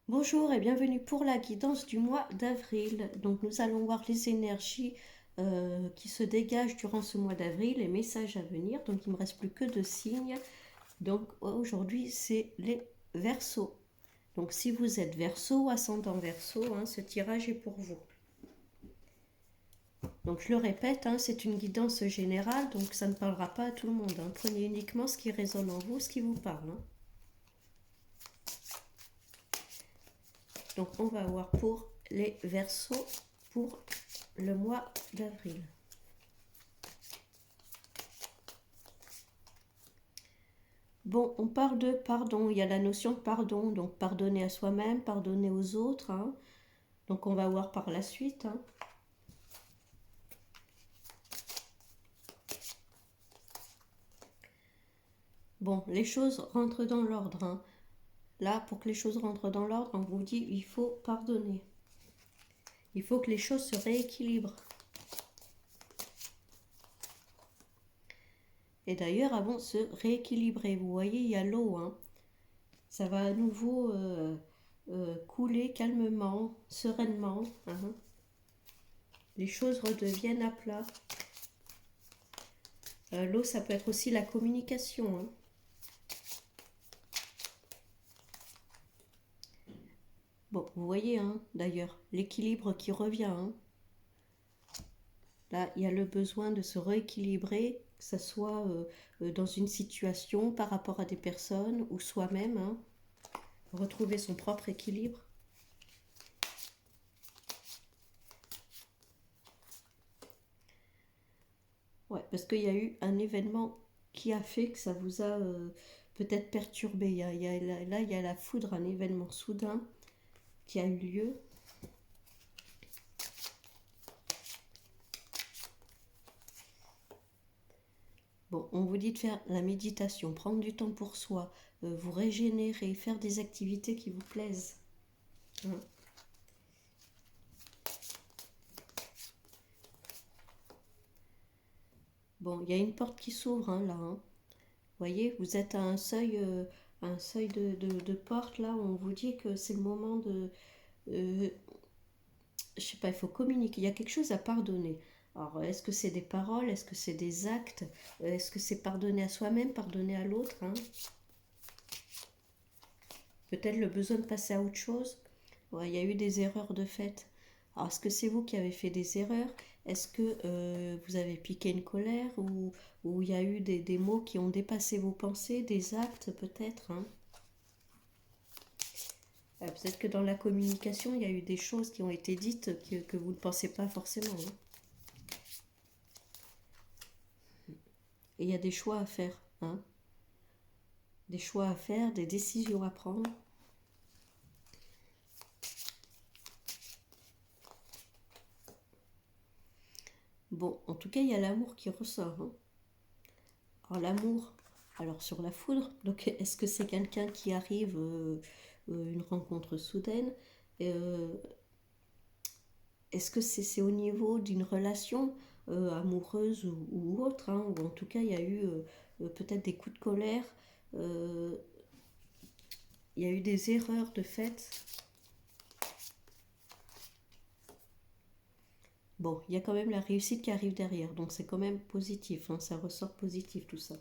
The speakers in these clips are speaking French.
Bonjour et bienvenue pour la guidance du mois d'avril. Donc nous allons voir les énergies qui se dégagent durant ce mois d'avril, les messages à venir. Donc il ne me reste plus que 2 signes. Donc aujourd'hui c'est les Verseaux. Donc si vous êtes Verseau, ascendant Verseau, ce tirage est pour vous. Donc je le répète, c'est une guidance générale, donc ça ne parlera pas à tout le monde. Prenez uniquement ce qui résonne en vous, ce qui vous parle. Donc on va voir pour les Verseaux pour le mois d'avril. Bon, on parle de pardon, il y a la notion de pardon, donc pardonner à soi-même, pardonner aux autres. Donc on va voir par la suite. Bon, les choses rentrent dans l'ordre. Là, pour que les choses rentrent dans l'ordre, on vous dit il faut pardonner. Il faut que les choses se rééquilibrent. Et d'ailleurs, elles vont se rééquilibrer. Vous voyez, il y a l'eau. Ça va à nouveau couler calmement, sereinement. Les choses redeviennent à plat. L'eau, ça peut être aussi la communication. Bon, vous voyez, d'ailleurs, l'équilibre qui revient. Là, il y a le besoin de se rééquilibrer, que ce soit dans une situation par rapport à des personnes ou soi-même. Retrouver son propre équilibre. Ouais, parce qu'il y a eu un événement qui a fait que ça vous a peut-être perturbé. Là, il y a la foudre, un événement soudain qui a eu lieu. Bon, on vous dit de faire la méditation, prendre du temps pour soi, vous régénérer, faire des activités qui vous plaisent. Bon, il y a une porte qui s'ouvre là. Vous voyez, vous êtes à un seuil de porte là où on vous dit que c'est le moment de... je sais pas, il faut communiquer, il y a quelque chose à pardonner. Alors, est-ce que c'est des paroles, est-ce que c'est des actes, est-ce que c'est pardonner à soi-même, pardonner à l'autre Peut-être le besoin de passer à autre chose. Ouais, il y a eu des erreurs de fait. Alors, est-ce que c'est vous qui avez fait des erreurs? Est-ce que vous avez piqué une colère ou il y a eu des mots qui ont dépassé vos pensées, des actes peut-être Peut-être que dans la communication, il y a eu des choses qui ont été dites que vous ne pensez pas forcément. Et il y a des choix à faire. Des choix à faire, des décisions à prendre. Bon, en tout cas, il y a l'amour qui ressort. Alors l'amour, alors sur la foudre, donc est-ce que c'est quelqu'un qui arrive, une rencontre soudaine Est-ce que c'est au niveau d'une relation amoureuse ou autre ou en tout cas il y a eu peut-être des coups de colère, euh, il y a eu des erreurs de fait. Bon, il y a quand même la réussite qui arrive derrière, donc c'est quand même positif, ça ressort positif tout ça.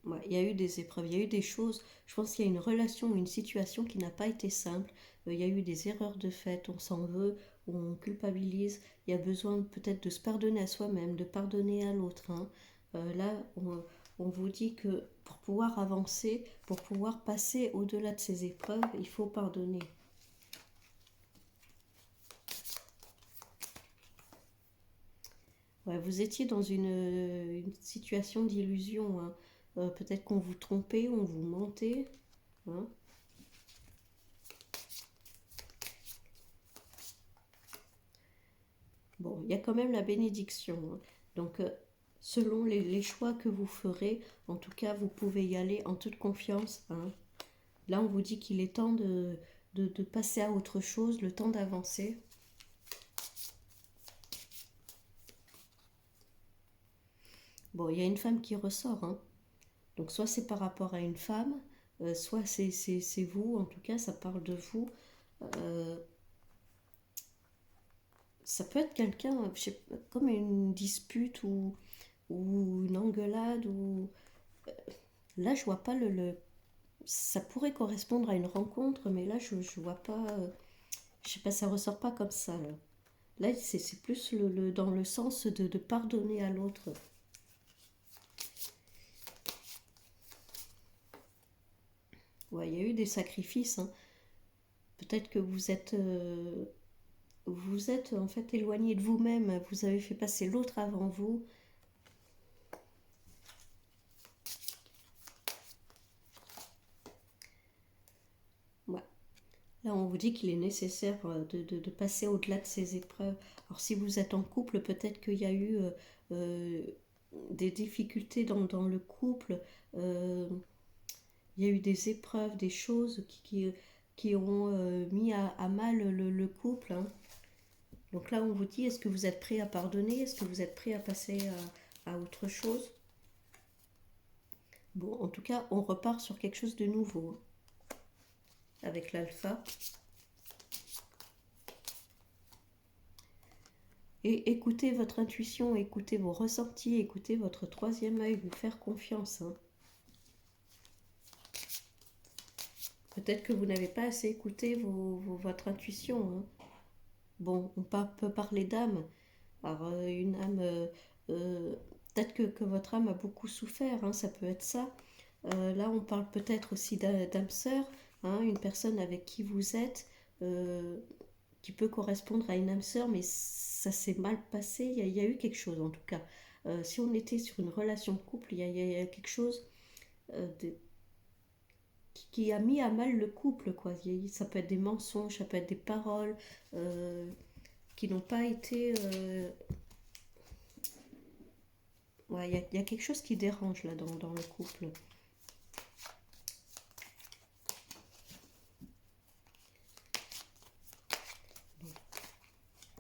Ouais, il y a eu des épreuves, il y a eu des choses. Je pense qu'il y a une relation ou une situation qui n'a pas été simple. Il y a eu des erreurs de fait, on s'en veut, on culpabilise. Il y a besoin peut-être de se pardonner à soi-même, de pardonner à l'autre. Là, on vous dit que pour pouvoir avancer, pour pouvoir passer au-delà de ces épreuves, il faut pardonner. Ouais, vous étiez dans une situation d'illusion. Peut-être qu'on vous trompait, on vous mentait. Bon, il y a quand même la bénédiction. Donc, selon les choix que vous ferez, en tout cas, vous pouvez y aller en toute confiance. Là, on vous dit qu'il est temps de passer à autre chose, le temps d'avancer. Bon, il y a une femme qui ressort. Donc soit c'est par rapport à une femme, soit c'est vous, en tout cas ça parle de vous. Euh, Ça peut être quelqu'un, comme une dispute ou une engueulade. Là, je vois pas ça pourrait correspondre à une rencontre, mais là, je vois pas. Je sais pas, ça ressort pas comme ça. Là, c'est plus dans le sens de pardonner à l'autre. Ouais, il y a eu des sacrifices, hein. Peut-être que vous êtes en fait éloigné de vous-même. Vous avez fait passer l'autre avant vous. Ouais. Là, on vous dit qu'il est nécessaire de passer au-delà de ces épreuves. Alors, si vous êtes en couple, peut-être qu'il y a eu euh, des difficultés dans le couple. Il y a eu des épreuves, des choses qui ont mis à mal le couple, hein. Donc là, on vous dit, est-ce que vous êtes prêt à pardonner? Est-ce que vous êtes prêt à passer à autre chose? Bon, en tout cas, on repart sur quelque chose de nouveau, hein, avec l'alpha. Et écoutez votre intuition, écoutez vos ressentis, écoutez votre troisième œil, vous faire confiance, hein. Peut-être que vous n'avez pas assez écouté votre intuition, hein. Bon, peut parler d'âme. Alors, une âme, euh, peut-être que votre âme a beaucoup souffert, hein, ça peut être ça. Là, on parle peut-être aussi d'âme sœur, hein, une personne avec qui vous êtes, euh, qui peut correspondre à une âme sœur, mais ça s'est mal passé. Il y a eu quelque chose en tout cas. Si on était sur une relation de couple, il y a quelque chose de, qui a mis à mal le couple, quoi. Ça peut être des mensonges, ça peut être des paroles qui n'ont pas été. Ouais, il y a quelque chose qui dérange là dans le couple.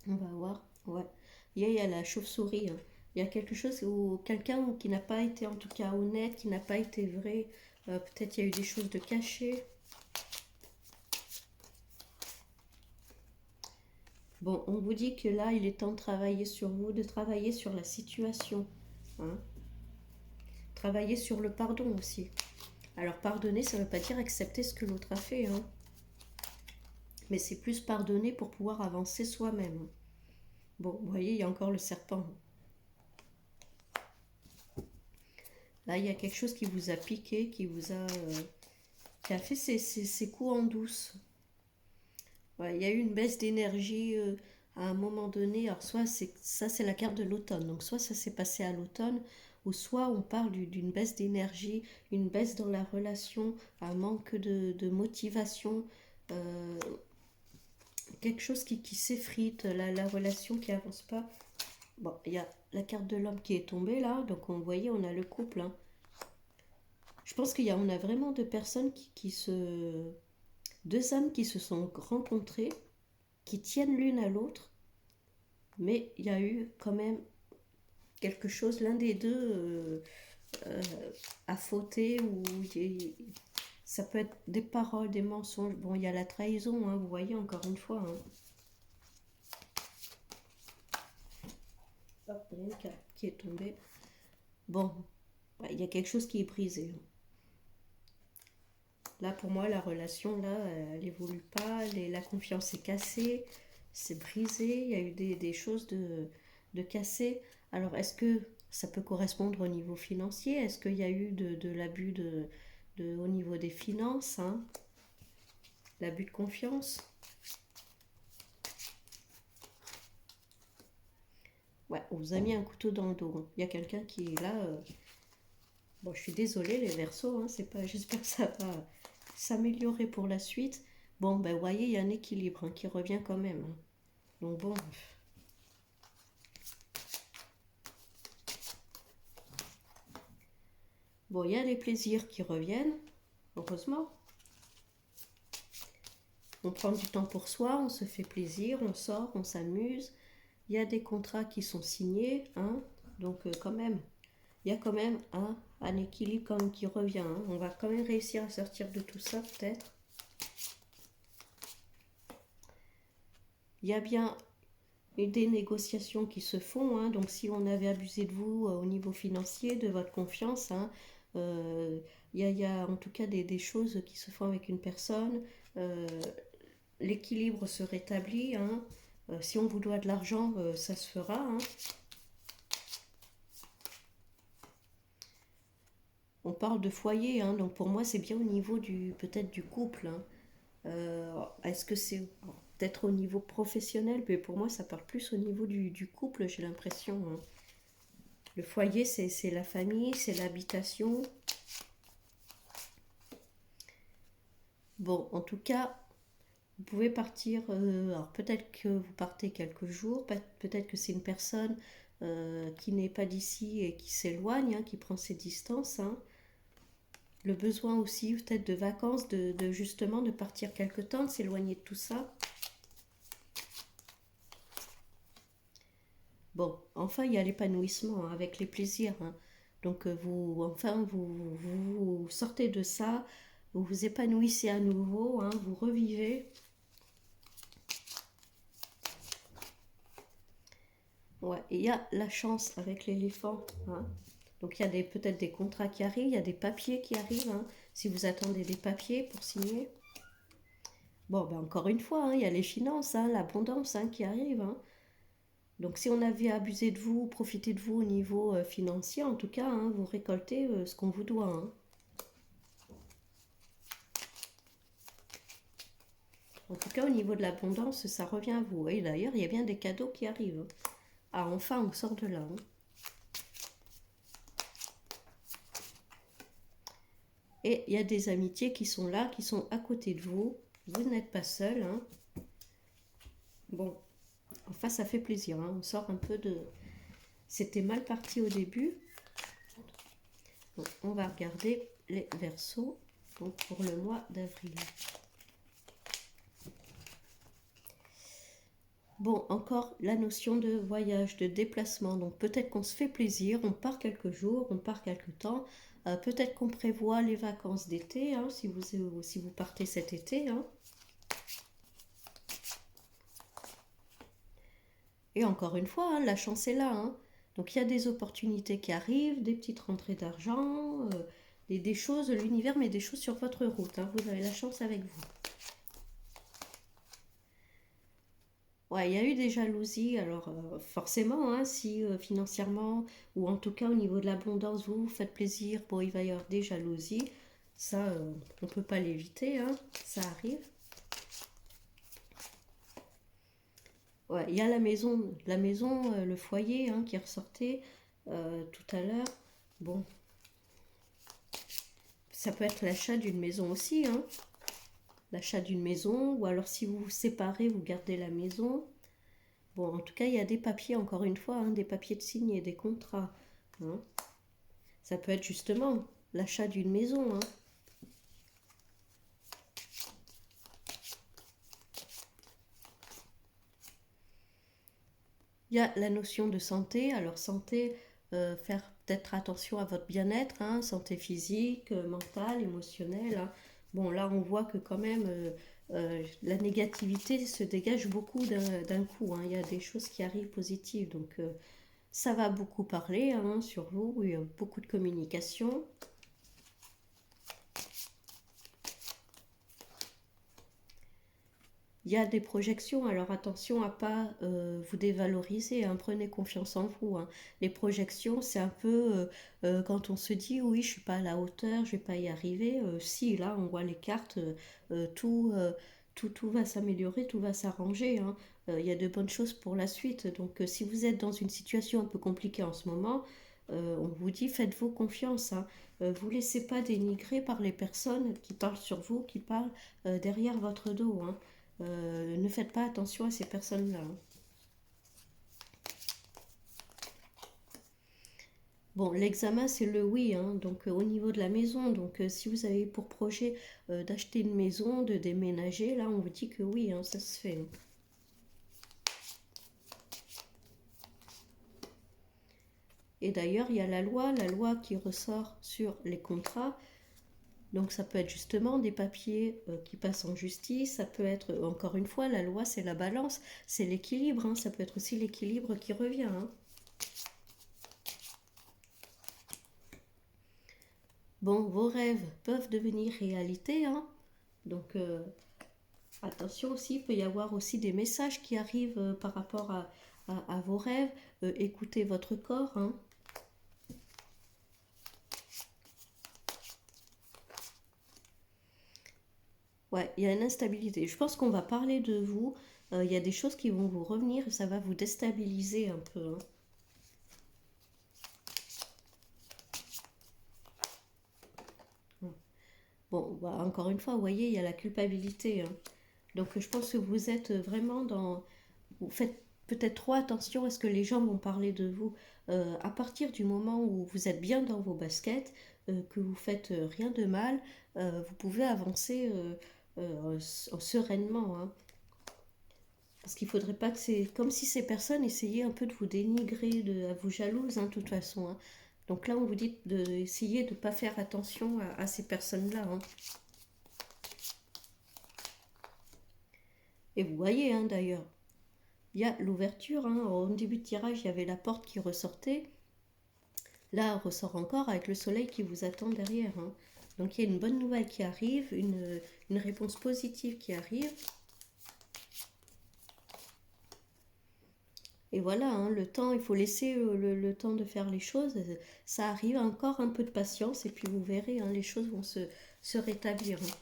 On va voir. Ouais. Il y a la chauve-souris, hein. Il y a quelque chose où quelqu'un qui n'a pas été en tout cas honnête, qui n'a pas été vrai. Peut-être il y a eu des choses de cachées. Bon, on vous dit que là, il est temps de travailler sur vous, de travailler sur la situation, hein. Travailler sur le pardon aussi. Alors pardonner, ça ne veut pas dire accepter ce que l'autre a fait, hein. Mais c'est plus pardonner pour pouvoir avancer soi-même. Bon, vous voyez, il y a encore le serpent. Là, il y a quelque chose qui vous a piqué, qui a fait ses coups en douce. Ouais, il y a eu une baisse d'énergie à un moment donné. Alors soit c'est la carte de l'automne, donc soit ça s'est passé à l'automne, ou soit on parle d'une baisse d'énergie, une baisse dans la relation, un manque de motivation, euh, quelque chose qui s'effrite, la relation qui avance pas. Bon, il y a la carte de l'homme qui est tombée là, donc on voyait, on a le couple, hein. Je pense on a vraiment deux personnes deux âmes qui se sont rencontrées, qui tiennent l'une à l'autre, mais il y a eu quand même quelque chose, l'un des deux euh, a fauté, ou ça peut être des paroles, des mensonges. Bon, il y a la trahison, hein, vous voyez, encore une fois, hein. Hop, il y a une carte qui est tombée. Bon, ouais, il y a quelque chose qui est brisé. Là, pour moi, la relation, là, elle évolue pas, la confiance est cassée, c'est brisé, il y a eu des choses de cassées. Alors, est-ce que ça peut correspondre au niveau financier? Est-ce qu'il y a eu de l'abus au niveau des finances, hein? L'abus de confiance? Ouais, on vous a mis un couteau dans le dos, hein. Il y a quelqu'un qui est là. Bon, je suis désolée, les Verseaux, hein, c'est pas. J'espère que ça va s'améliorer pour la suite. Bon, ben, vous voyez, il y a un équilibre, hein, qui revient quand même, hein. Donc bon. Bon, il y a les plaisirs qui reviennent, heureusement. On prend du temps pour soi, on se fait plaisir, on sort, on s'amuse. Il y a des contrats qui sont signés, hein. Donc quand même, il il y a quand même un équilibre quand même qui revient. Hein. On va quand même réussir à sortir de tout ça peut-être. Il y a bien des négociations qui se font. Hein. Donc si on avait abusé de vous au niveau financier, de votre confiance, hein, y a en tout cas des choses qui se font avec une personne. L'équilibre se rétablit. Hein. Si on vous doit de l'argent, ça se fera. Hein. On parle de foyer, hein, donc pour moi c'est bien au niveau du peut-être du couple. Hein. Est-ce que c'est peut-être au niveau professionnel, mais pour moi ça parle plus au niveau du couple, j'ai l'impression. Hein. Le foyer c'est la famille, c'est l'habitation. Bon, en tout cas, vous pouvez partir, alors peut-être que vous partez quelques jours, peut-être que c'est une personne qui n'est pas d'ici et qui s'éloigne, hein, qui prend ses distances. Hein. Le besoin aussi peut-être de vacances, de justement de partir quelque temps, de s'éloigner de tout ça. Bon, enfin il y a l'épanouissement hein, avec les plaisirs. Hein. Donc vous sortez de ça, vous vous épanouissez à nouveau, hein, vous revivez. Ouais, et il y a la chance avec l'éléphant. Hein. Donc il y a peut-être des contrats qui arrivent, il y a des papiers qui arrivent. Hein, si vous attendez des papiers pour signer. Bon, ben encore une fois, hein, il y a les finances, hein, l'abondance hein, qui arrive. Hein. Donc si on avait abusé de vous, profité de vous au niveau financier, en tout cas, hein, vous récoltez ce qu'on vous doit. Hein. En tout cas, au niveau de l'abondance, ça revient à vous. Et d'ailleurs, il y a bien des cadeaux qui arrivent. Ah, enfin, on sort de là. Hein. Et il y a des amitiés qui sont là, qui sont à côté de vous. Vous n'êtes pas seul. Hein. Bon, enfin, ça fait plaisir. Hein. On sort un peu de... C'était mal parti au début. Bon, on va regarder les Verseaux donc pour le mois d'avril. Bon, encore la notion de voyage, de déplacement. Donc peut-être qu'on se fait plaisir, on part quelques jours, on part quelques temps. Peut-être qu'on prévoit les vacances d'été, hein, si vous partez cet été. Hein. Et encore une fois, hein, la chance est là. Hein. Donc il y a des opportunités qui arrivent, des petites rentrées d'argent, des choses, l'univers met des choses sur votre route. Hein. Vous avez la chance avec vous. Ouais, il y a eu des jalousies, alors forcément, hein, si financièrement, ou en tout cas au niveau de l'abondance, vous vous faites plaisir, bon, il va y avoir des jalousies, ça, on ne peut pas l'éviter, hein, ça arrive. Ouais, il y a la maison, le foyer hein, qui ressortait tout à l'heure. Bon, ça peut être l'achat d'une maison aussi, hein, l'achat d'une maison, ou alors si vous vous séparez, vous gardez la maison. Bon, en tout cas, il y a des papiers, encore une fois, hein, des papiers de signer, des contrats. Hein. Ça peut être justement l'achat d'une maison. Hein. Il y a la notion de santé. Alors, santé, faire peut-être attention à votre bien-être, hein, santé physique, mentale, émotionnelle. Hein. Bon, là, on voit que quand même, la négativité se dégage beaucoup d'un coup. Hein. Il y a des choses qui arrivent positives. Donc, ça va beaucoup parler hein, sur vous. Il y a beaucoup de communication. Il y a des projections, alors attention à pas vous dévaloriser, hein, prenez confiance en vous. Hein. Les projections, c'est un peu quand on se dit oui, je suis pas à la hauteur, je vais pas y arriver. Si là, on voit les cartes, tout, tout va s'améliorer, tout va s'arranger. Hein. Il y a de bonnes choses pour la suite. Donc, si vous êtes dans une situation un peu compliquée en ce moment, on vous dit faites-vous confiance. Hein. Vous laissez pas dénigrer par les personnes qui parlent sur vous, qui parlent derrière votre dos. Hein. Ne faites pas attention à ces personnes-là. Hein. Bon, l'examen, c'est le oui, hein, donc au niveau de la maison. Donc, si vous avez pour projet d'acheter une maison, de déménager, là, on vous dit que oui, hein, ça se fait. Hein. Et d'ailleurs, il y a la loi qui ressort sur les contrats. Donc ça peut être justement des papiers qui passent en justice, ça peut être, encore une fois, la loi c'est la balance, c'est l'équilibre, hein. Ça peut être aussi l'équilibre qui revient, hein. Bon, vos rêves peuvent devenir réalité, hein. Donc attention aussi, il peut y avoir aussi des messages qui arrivent par rapport à vos rêves. Écoutez votre corps, hein. Ouais, il y a une instabilité. Je pense qu'on va parler de vous. Il y a des choses qui vont vous revenir et ça va vous déstabiliser un peu, hein. Bon, bah, encore une fois, vous voyez, il y a la culpabilité, hein. Donc je pense que vous êtes vraiment dans... Vous faites peut-être trop attention à ce que les gens vont parler de vous. À partir du moment où vous êtes bien dans vos baskets, que vous faites rien de mal, vous pouvez avancer sereinement, hein. Parce qu'il faudrait pas que c'est... Comme si ces personnes essayaient un peu de vous dénigrer, à vous jalouse, hein, de toute façon, hein. Donc là, on vous dit d'essayer de ne pas faire attention à ces personnes-là, hein. Et vous voyez, hein, d'ailleurs, il y a l'ouverture, hein. Au début de tirage, il y avait la porte qui ressortait. Là, elle ressort encore avec le soleil qui vous attend derrière, hein. Donc il y a une bonne nouvelle qui arrive, une réponse positive qui arrive. Et voilà, hein, le temps, il faut laisser le temps de faire les choses. Ça arrive, encore un peu de patience et puis vous verrez, hein, les choses vont se rétablir, hein.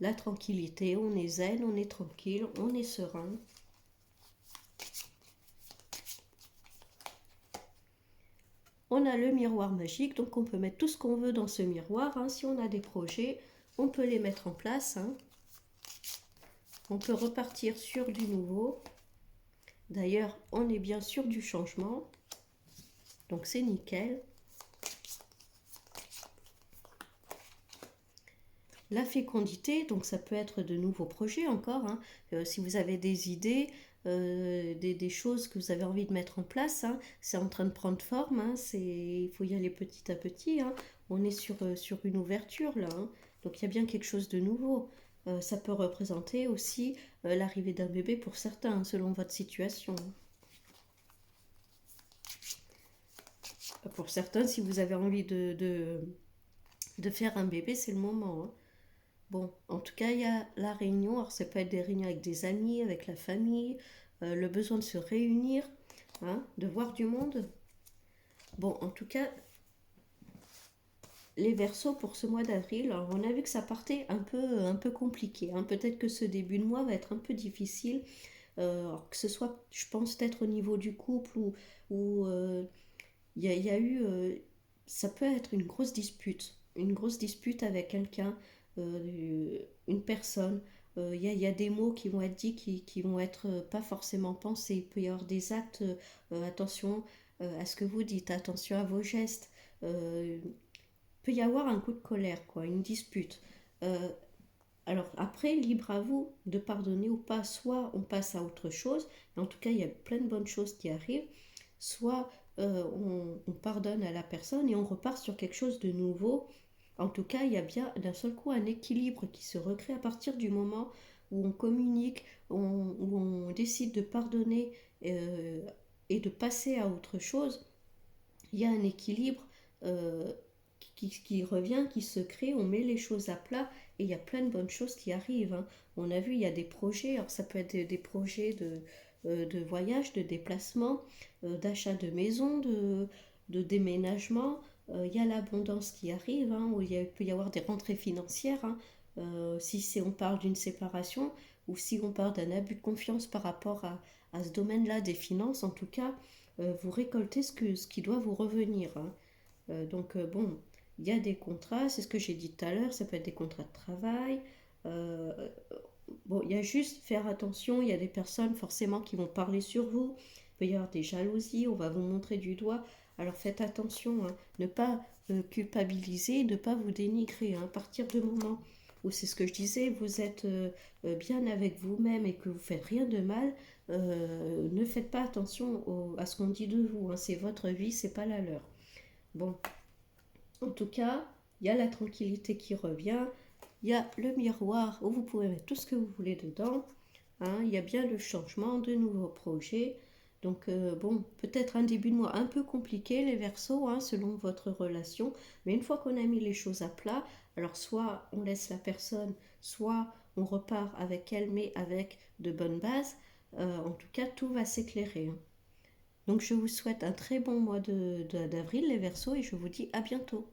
La tranquillité, on est zen, on est tranquille, on est serein. On a le miroir magique, donc on peut mettre tout ce qu'on veut dans ce miroir, hein. Si on a des projets, on peut les mettre en place, hein. On peut repartir sur du nouveau. D'ailleurs, on est bien sûr du changement. Donc c'est nickel. La fécondité, donc ça peut être de nouveaux projets encore, hein. Si vous avez des idées, des choses que vous avez envie de mettre en place, hein, c'est en train de prendre forme, hein, il faut y aller petit à petit, hein. On est sur une ouverture là, hein. Donc il y a bien quelque chose de nouveau. Ça peut représenter aussi l'arrivée d'un bébé pour certains, hein, selon votre situation. Pour certains, si vous avez envie de faire un bébé, c'est le moment, hein. Bon, en tout cas, il y a la réunion. Alors, ça peut être des réunions avec des amis, avec la famille, le besoin de se réunir, hein, de voir du monde. Bon, en tout cas, les Verseaux pour ce mois d'avril, alors on a vu que ça partait un peu compliqué, hein. Peut-être que ce début de mois va être un peu difficile, que ce soit, je pense, peut-être au niveau du couple ou y a eu, ça peut être une grosse dispute avec quelqu'un, une personne. Y a des mots qui vont être dits qui vont être pas forcément pensés. Il peut y avoir des actes, attention à ce que vous dites, attention à vos gestes. Peut y avoir un coup de colère, quoi, une dispute. Euh, alors après, libre à vous de pardonner ou pas. Soit on passe à autre chose, en tout cas il y a plein de bonnes choses qui arrivent, soit on pardonne à la personne et on repart sur quelque chose de nouveau. En tout cas, il y a bien d'un seul coup un équilibre qui se recrée à partir du moment où on communique, où on décide de pardonner et de passer à autre chose. Il y a un équilibre euh, qui revient, qui se crée, on met les choses à plat et il y a plein de bonnes choses qui arrivent, hein. On a vu, il y a des projets, alors ça peut être des projets de voyage, de déplacement, d'achat de maison, de déménagement. Il y a l'abondance qui arrive, hein, où il peut y avoir des rentrées financières, hein. Si on parle d'une séparation ou si on parle d'un abus de confiance par rapport à ce domaine-là des finances, en tout cas, vous récoltez ce qui doit vous revenir, hein. Donc bon, il y a des contrats, c'est ce que j'ai dit tout à l'heure, ça peut être des contrats de travail. Euh, bon, il y a juste faire attention, il y a des personnes forcément qui vont parler sur vous, il peut y avoir des jalousies, on va vous montrer du doigt. Alors faites attention, hein, ne pas culpabiliser, ne pas vous dénigrer, hein. À partir du moment où c'est ce que je disais, vous êtes bien avec vous-même et que vous faites rien de mal, Ne faites pas attention à ce qu'on dit de vous, hein. C'est votre vie, c'est pas la leur. Bon, en tout cas, il y a la tranquillité qui revient, il y a le miroir où vous pouvez mettre tout ce que vous voulez dedans, hein. Il y a bien le changement, de nouveaux projets. Donc bon, peut-être un début de mois un peu compliqué les Verseaux, hein, selon votre relation, mais une fois qu'on a mis les choses à plat, alors soit on laisse la personne, soit on repart avec elle, mais avec de bonnes bases. En tout cas, tout va s'éclairer, hein. Donc je vous souhaite un très bon mois d'avril les Verseaux et je vous dis à bientôt.